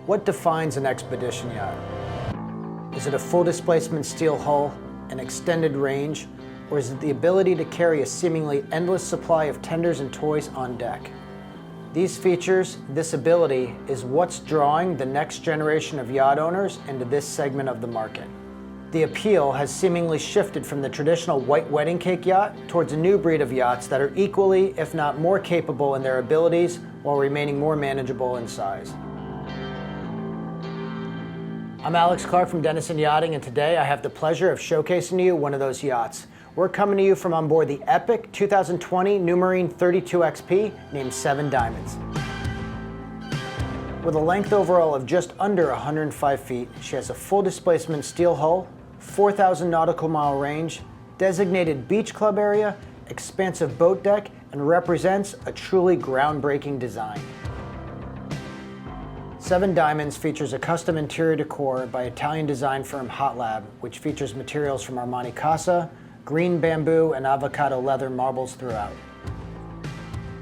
What defines an expedition yacht? Is it a full displacement steel hull, an extended range, or is it the ability to carry a seemingly endless supply of tenders and toys on deck? These features, this ability, is what's drawing the next generation of yacht owners into this segment of the market. The appeal has seemingly shifted from the traditional white wedding cake yacht towards a new breed of yachts that are equally, if not more capable in their abilities while remaining more manageable in size. I'm Alex Clarke from Denison Yachting, and today I have the pleasure of showcasing to you one of those yachts. We're coming to you from on board the epic 2020 Numarine 32XP named 7 Diamonds. With a length overall of just under 105 feet, she has a full displacement steel hull, 4,000 nautical mile range, designated beach club area, expansive boat deck, and represents a truly groundbreaking design. 7 Diamonds features a custom interior decor by Italian design firm Hot Lab, which features materials from Armani Casa, green bamboo, and avocado leather marbles throughout.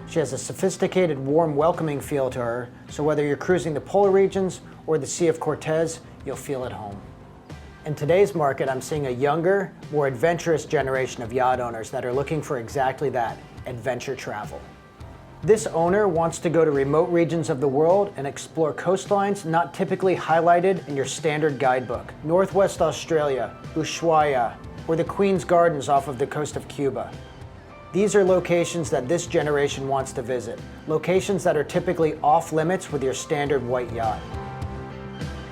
She has a sophisticated, warm, welcoming feel to her, so whether you're cruising the polar regions or the Sea of Cortez, you'll feel at home. In today's market, I'm seeing a younger, more adventurous generation of yacht owners that are looking for exactly that, adventure travel. This owner wants to go to remote regions of the world and explore coastlines not typically highlighted in your standard guidebook. Northwest Australia, Ushuaia, or the Queen's Gardens off of the coast of Cuba. These are locations that this generation wants to visit, locations that are typically off limits with your standard white yacht.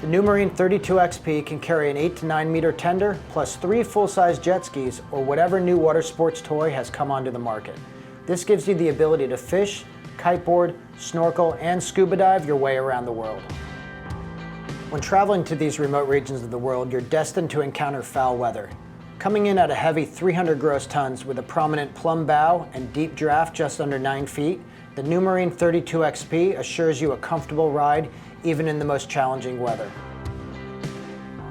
The Numarine 32XP can carry an 8 to 9 meter tender, plus 3 full-size jet skis, or whatever new water sports toy has come onto the market. This gives you the ability to fish, kiteboard, snorkel, and scuba dive your way around the world. When traveling to these remote regions of the world, you're destined to encounter foul weather. Coming in at a heavy 300 gross tons with a prominent plumb bow and deep draft just under 9 feet, the Numarine 32XP assures you a comfortable ride even in the most challenging weather.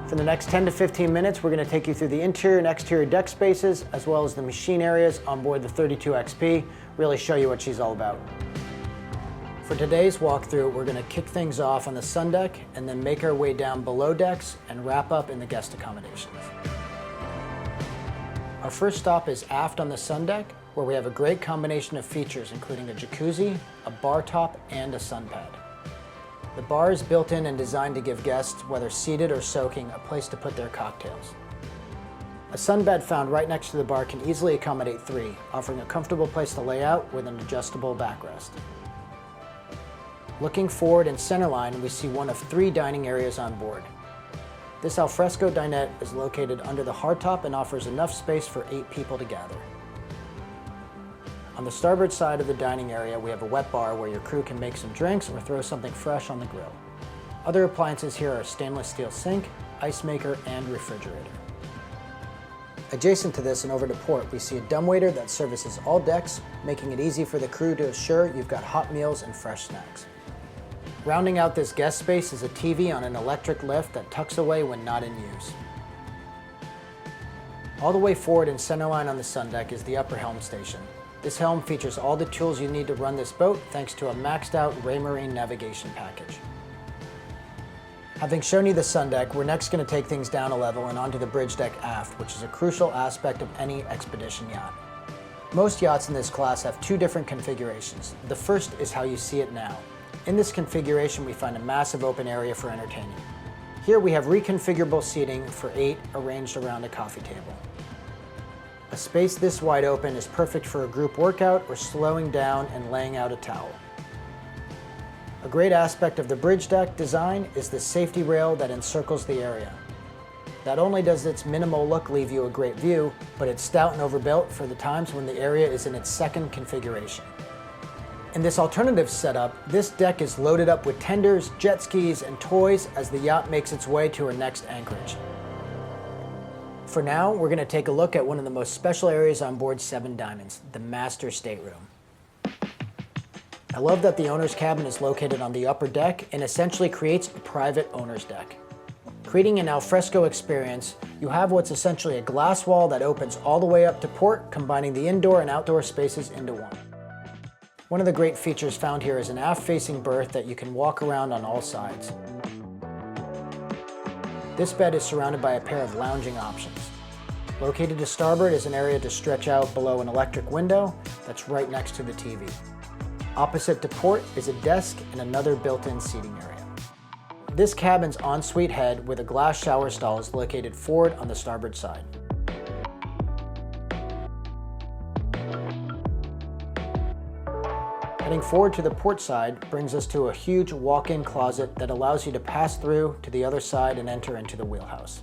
For the next 10 to 15 minutes, we're going to take you through the interior and exterior deck spaces, as well as the machine areas on board the 32XP, really show you what she's all about. For today's walkthrough, we're going to kick things off on the sun deck and then make our way down below decks and wrap up in the guest accommodations. Our first stop is aft on the sun deck, where we have a great combination of features, including a jacuzzi, a bar top, and a sun pad. The bar is built in and designed to give guests, whether seated or soaking, a place to put their cocktails. A sunbed found right next to the bar can easily accommodate 3, offering a comfortable place to lay out with an adjustable backrest. Looking forward in centerline, we see one of 3 dining areas on board. This alfresco dinette is located under the hardtop and offers enough space for 8 people to gather. On the starboard side of the dining area, we have a wet bar where your crew can make some drinks or throw something fresh on the grill. Other appliances here are a stainless steel sink, ice maker, and refrigerator. Adjacent to this and over to port, we see a dumbwaiter that services all decks, making it easy for the crew to assure you've got hot meals and fresh snacks. Rounding out this guest space is a TV on an electric lift that tucks away when not in use. All the way forward in centerline on the sun deck is the upper helm station. This helm features all the tools you need to run this boat thanks to a maxed out Raymarine navigation package. Having shown you the sun deck, we're next going to take things down a level and onto the bridge deck aft, which is a crucial aspect of any expedition yacht. Most yachts in this class have 2 different configurations. The first is how you see it now. In this configuration, we find a massive open area for entertaining. Here we have reconfigurable seating for 8 arranged around a coffee table. A space this wide open is perfect for a group workout or slowing down and laying out a towel. A great aspect of the bridge deck design is the safety rail that encircles the area. Not only does its minimal look leave you a great view, but it's stout and overbuilt for the times when the area is in its second configuration. In this alternative setup, this deck is loaded up with tenders, jet skis, and toys as the yacht makes its way to her next anchorage. For now, we're going to take a look at one of the most special areas on board 7 Diamonds, the master stateroom. I love that the owner's cabin is located on the upper deck and essentially creates a private owner's deck. Creating an alfresco experience, you have what's essentially a glass wall that opens all the way up to port, combining the indoor and outdoor spaces into one. One of the great features found here is an aft-facing berth that you can walk around on all sides. This bed is surrounded by a pair of lounging options. Located to starboard is an area to stretch out below an electric window that's right next to the TV. Opposite to port is a desk and another built-in seating area. This cabin's ensuite head with a glass shower stall is located forward on the starboard side. Heading forward to the port side brings us to a huge walk-in closet that allows you to pass through to the other side and enter into the wheelhouse.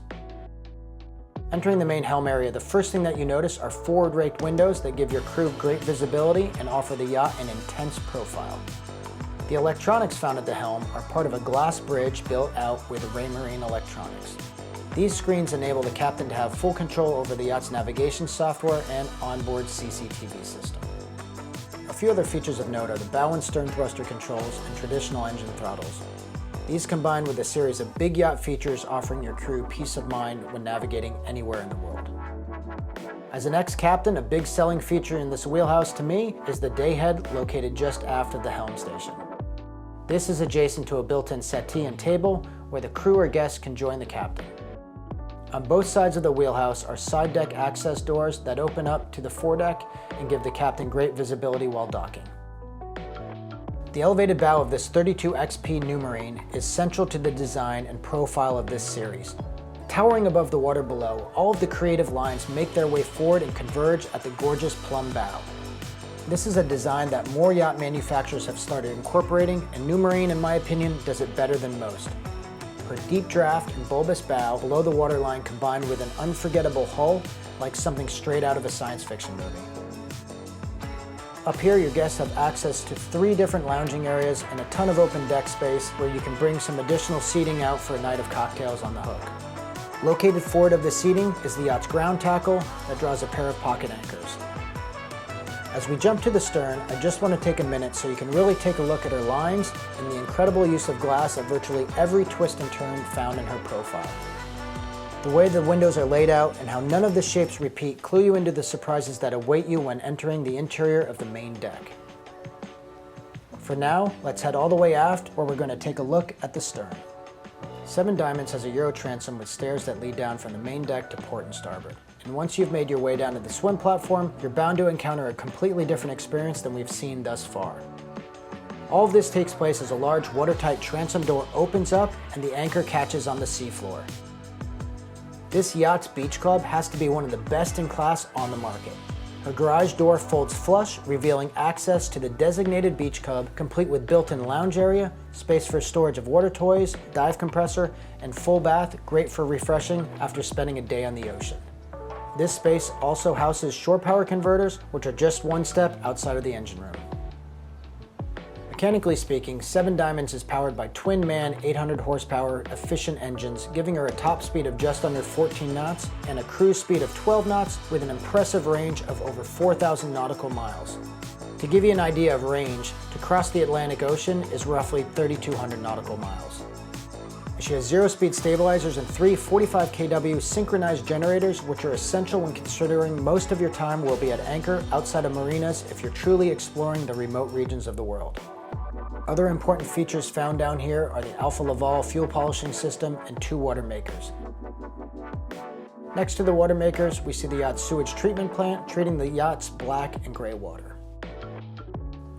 Entering the main helm area, the first thing that you notice are forward-raked windows that give your crew great visibility and offer the yacht an intense profile. The electronics found at the helm are part of a glass bridge built out with Numarine electronics. These screens enable the captain to have full control over the yacht's navigation software and onboard CCTV system. A few other features of note are the bow and stern thruster controls and traditional engine throttles. These combine with a series of big yacht features offering your crew peace of mind when navigating anywhere in the world. As an ex-captain, a big selling feature in this wheelhouse to me is the dayhead located just aft of the helm station. This is adjacent to a built-in settee and table where the crew or guests can join the captain. On both sides of the wheelhouse are side deck access doors that open up to the foredeck and give the captain great visibility while docking. The elevated bow of this 32XP Numarine is central to the design and profile of this series. Towering above the water below, all of the creative lines make their way forward and converge at the gorgeous plumb bow. This is a design that more yacht manufacturers have started incorporating, and Numarine, in my opinion, does it better than most. Her deep draft and bulbous bow below the waterline combined with an unforgettable hull like something straight out of a science fiction movie. Up here, your guests have access to 3 different lounging areas and a ton of open deck space where you can bring some additional seating out for a night of cocktails on the hook. Located forward of the seating is the yacht's ground tackle that draws a pair of pocket anchors. As we jump to the stern, I just want to take a minute so you can really take a look at her lines and the incredible use of glass at virtually every twist and turn found in her profile. The way the windows are laid out and how none of the shapes repeat clue you into the surprises that await you when entering the interior of the main deck. For now, let's head all the way aft where we're going to take a look at the stern. Seven Diamonds has a Euro transom with stairs that lead down from the main deck to port and starboard. And once you've made your way down to the swim platform, you're bound to encounter a completely different experience than we've seen thus far. All of this takes place as a large watertight transom door opens up and the anchor catches on the seafloor. This yacht's beach club has to be one of the best in class on the market. Her garage door folds flush, revealing access to the designated beach club, complete with built-in lounge area, space for storage of water toys, dive compressor, and full bath, great for refreshing after spending a day on the ocean. This space also houses shore power converters, which are just one step outside of the engine room. Mechanically speaking, Seven Diamonds is powered by twin-man 800 horsepower efficient engines, giving her a top speed of just under 14 knots and a cruise speed of 12 knots with an impressive range of over 4,000 nautical miles. To give you an idea of range, to cross the Atlantic Ocean is roughly 3,200 nautical miles. She has 0-speed stabilizers and 3 45 kW synchronized generators, which are essential when considering most of your time will be at anchor outside of marinas if you're truly exploring the remote regions of the world. Other important features found down here are the Alpha Laval fuel polishing system and 2 water makers. Next to the water makers, we see the yacht's sewage treatment plant, treating the yacht's black and gray water.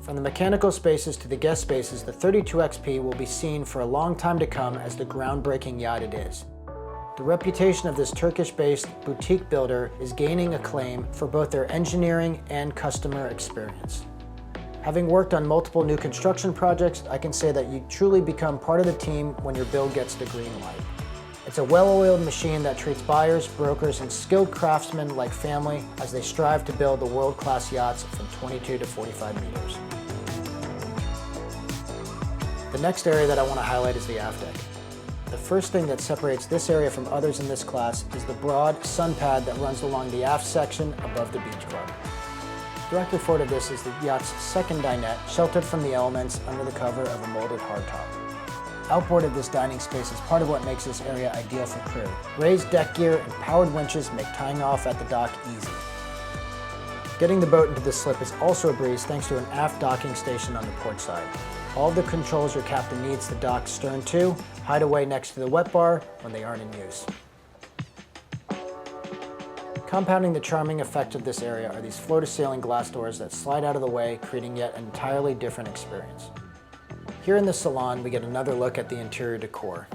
From the mechanical spaces to the guest spaces, the 32XP will be seen for a long time to come as the groundbreaking yacht it is. The reputation of this Turkish-based boutique builder is gaining acclaim for both their engineering and customer experience. Having worked on multiple new construction projects, I can say that you truly become part of the team when your build gets the green light. It's a well-oiled machine that treats buyers, brokers, and skilled craftsmen like family as they strive to build the world-class yachts from 22 to 45 meters. The next area that I want to highlight is the aft deck. The first thing that separates this area from others in this class is the broad sun pad that runs along the aft section above the beach club. Directly forward of this is the yacht's second dinette, sheltered from the elements under the cover of a molded hardtop. Outboard of this dining space is part of what makes this area ideal for crew. Raised deck gear and powered winches make tying off at the dock easy. Getting the boat into the slip is also a breeze thanks to an aft docking station on the port side. All the controls your captain needs to dock stern to, hide away next to the wet bar when they aren't in use. Compounding the charming effect of this area are these floor-to-ceiling glass doors that slide out of the way, creating yet an entirely different experience. Here in the Salon, we get another look at the interior decor.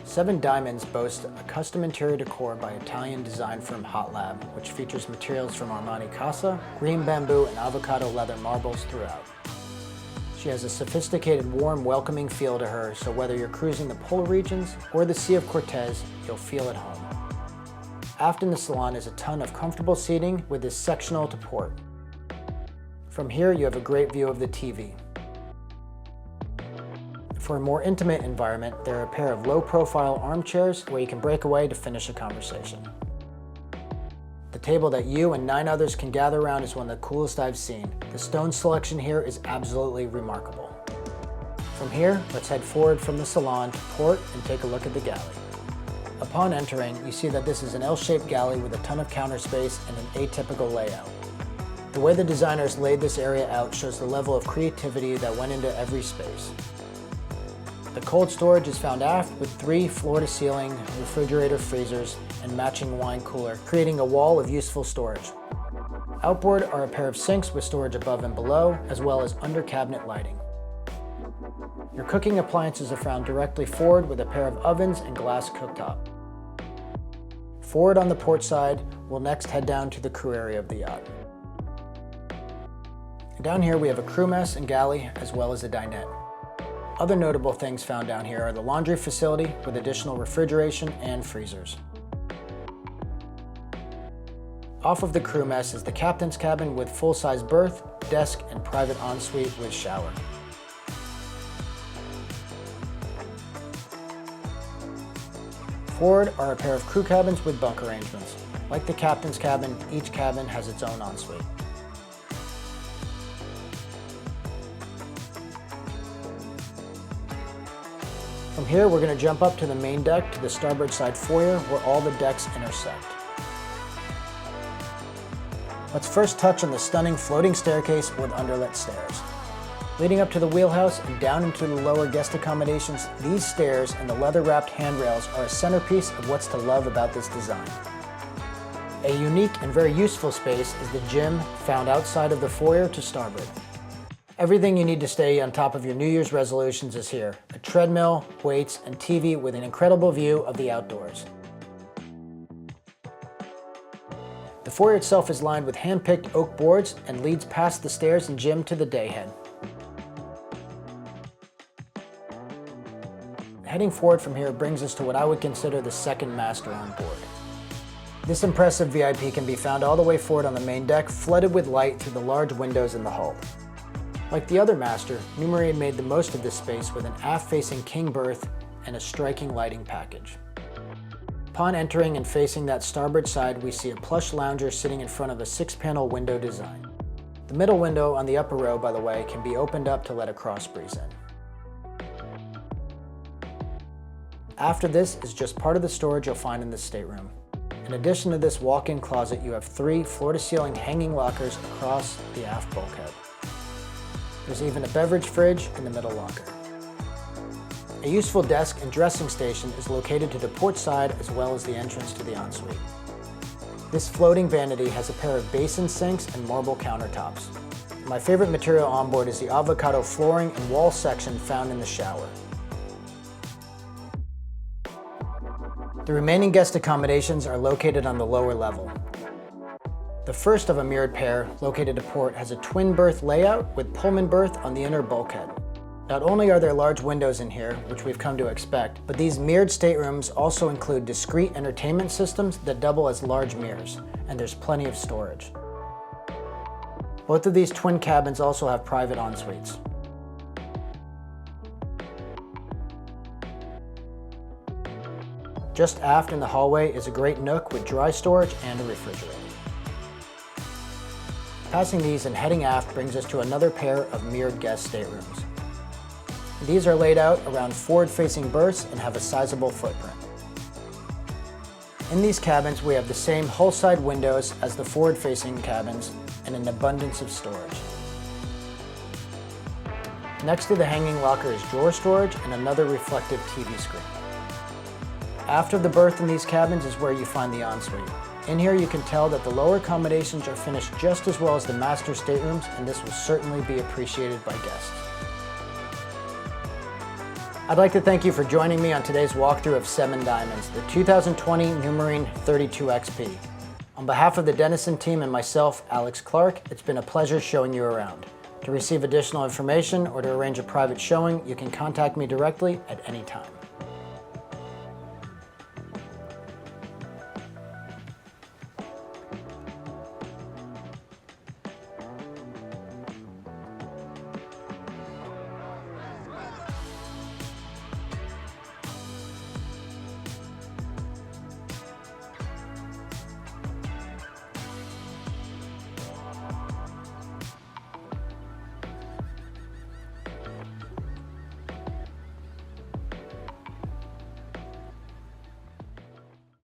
7 Diamonds boasts a custom interior decor by Italian design firm Hot Lab, which features materials from Armani Casa, green bamboo, and avocado leather marbles throughout. She has a sophisticated, warm, welcoming feel to her, so whether you're cruising the polar regions or the Sea of Cortez, you'll feel at home. Aft in the Salon is a ton of comfortable seating with this sectional to port. From here, you have a great view of the TV. For a more intimate environment, there are a pair of low-profile armchairs where you can break away to finish a conversation. The table that you and 9 others can gather around is one of the coolest I've seen. The stone selection here is absolutely remarkable. From here, let's head forward from the Salon to port and take a look at the galley. Upon entering, you see that this is an L-shaped galley with a ton of counter space and an atypical layout. The way the designers laid this area out shows the level of creativity that went into every space. The cold storage is found aft with 3 floor-to-ceiling refrigerator freezers and matching wine cooler, creating a wall of useful storage. Outboard are a pair of sinks with storage above and below, as well as under-cabinet lighting. Your cooking appliances are found directly forward with a pair of ovens and glass cooktop. Forward on the port side, we'll next head down to the crew area of the yacht. Down here we have a crew mess and galley, as well as a dinette. Other notable things found down here are the laundry facility with additional refrigeration and freezers. Off of the crew mess is the captain's cabin with full-size berth, desk, and private ensuite with shower. Forward are a pair of crew cabins with bunk arrangements. Like the captain's cabin, each cabin has its own ensuite. From here, we're going to jump up to the main deck to the starboard side foyer where all the decks intersect. Let's first touch on the stunning floating staircase with underlit stairs. Leading up to the wheelhouse and down into the lower guest accommodations, these stairs and the leather-wrapped handrails are a centerpiece of what's to love about this design. A unique and very useful space is the gym found outside of the foyer to starboard. Everything you need to stay on top of your New Year's resolutions is here. A treadmill, weights, and TV with an incredible view of the outdoors. The foyer itself is lined with hand-picked oak boards and leads past the stairs and gym to the dayhead. Heading forward from here brings us to what I would consider the second master on board. This impressive VIP can be found all the way forward on the main deck, flooded with light through the large windows in the hull. Like the other master, Numarine made the most of this space with an aft-facing king berth and a striking lighting package. Upon entering and facing that starboard side, we see a plush lounger sitting in front of a 6-panel window design. The middle window on the upper row, by the way, can be opened up to let a cross breeze in. After this is just part of the storage you'll find in the stateroom. In addition to this walk-in closet, you have 3 floor-to-ceiling hanging lockers across the aft bulkhead. There's even a beverage fridge in the middle locker. A useful desk and dressing station is located to the port side as well as the entrance to the ensuite. This floating vanity has a pair of basin sinks and marble countertops. My favorite material on board is the avocado flooring and wall section found in the shower. The remaining guest accommodations are located on the lower level. The first of a mirrored pair, located to port, has a twin berth layout with pullman berth on the inner bulkhead. Not only are there large windows in here, which we've come to expect, but these mirrored staterooms also include discrete entertainment systems that double as large mirrors, and there's plenty of storage. Both of these twin cabins also have private ensuites. Just aft in the hallway is a great nook with dry storage and a refrigerator. Passing these and heading aft brings us to another pair of mirrored guest staterooms. These are laid out around forward-facing berths and have a sizable footprint. In these cabins, we have the same hull-side windows as the forward-facing cabins and an abundance of storage. Next to the hanging locker is drawer storage and another reflective TV screen. After the berth in these cabins is where you find the ensuite. In here you can tell that the lower accommodations are finished just as well as the master staterooms, and this will certainly be appreciated by guests. I'd like to thank you for joining me on today's walkthrough of Seven Diamonds, the 2020 Numarine 32XP. On behalf of the Dennison team and myself, Alex Clarke, it's been a pleasure showing you around. To receive additional information or to arrange a private showing, you can contact me directly at any time.